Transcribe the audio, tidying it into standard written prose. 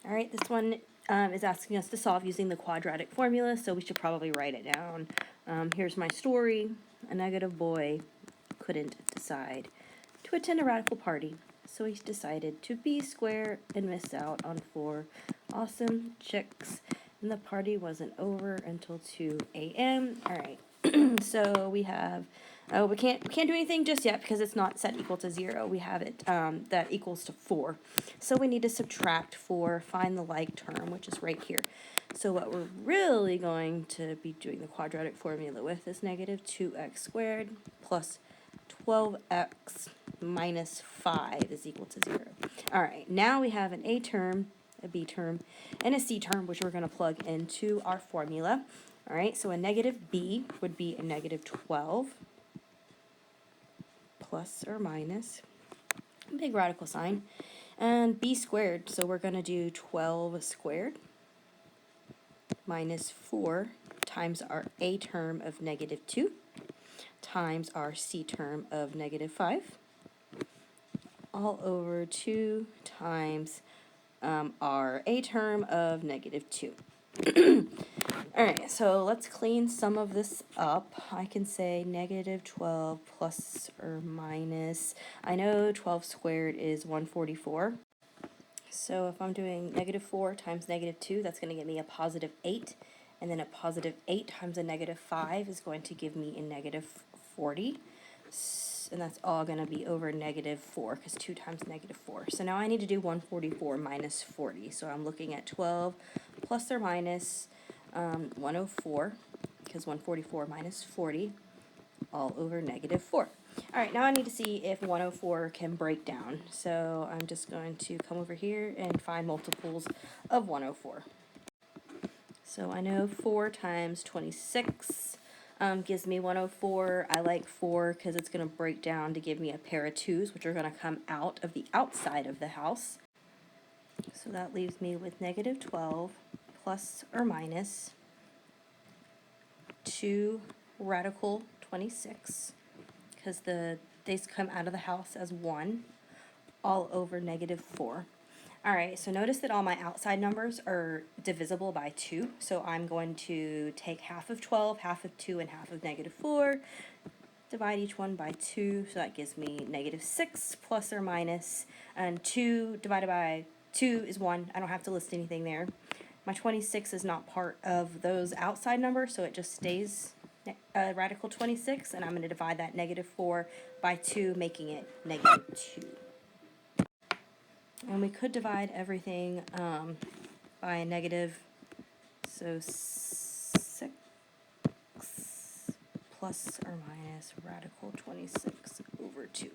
All right, this one is asking us to solve using the quadratic formula, so we should probably write it down. Here's my story. A negative boy couldn't decide to attend a radical party, so he decided to be square and miss out on 4 awesome chicks, and the party wasn't over until 2 a.m. All right, so we have, we can't do anything just yet because it's not set equal to 0. We have it that equals to 4. So we need to subtract 4, find the like term, which is right here. So what we're really going to be doing the quadratic formula with is negative 2x squared plus 12x minus 5 is equal to 0. All right, now we have an a term, a b term, and a c term, which we're going to plug into our formula. All right, so a negative b would be a negative 12 plus or minus, big radical sign, and b squared, so we're going to do 12 squared minus 4 times our a term of negative 2 times our c term of negative 5 all over 2 times our a term of negative 2. Alright, so let's clean some of this up. I can say negative 12 plus or minus. I know 12 squared is 144. So if I'm doing negative 4 times negative 2, that's going to give me a positive 8. And then a positive 8 times a negative 5 is going to give me a negative 40. And that's all going to be over negative 4, because 2 times negative 4. So now I need to do 144 minus 40. So I'm looking at 12 plus or minus 104, because 144 minus 40, all over negative 4. All right, now I need to see if 104 can break down. So I'm just going to come over here and find multiples of 104. So I know 4 times 26 gives me 104. I like 4 because it's going to break down to give me a pair of 2's, which are going to come out of the outside of the house. So that leaves me with negative 12 plus or minus 2 radical 26, because they come out of the house as 1, all over negative 4. All right, so notice that all my outside numbers are divisible by 2, so I'm going to take half of 12, half of 2, and half of negative 4, divide each one by 2, so that gives me negative 6 plus or minus, and 2 divided by 2 is 1. I don't have to list anything there. My 26 is not part of those outside numbers, so it just stays radical 26, and I'm going to divide that negative 4 by 2, making it negative 2. And we could divide everything by a negative, so 6 plus or minus radical 26 over 2.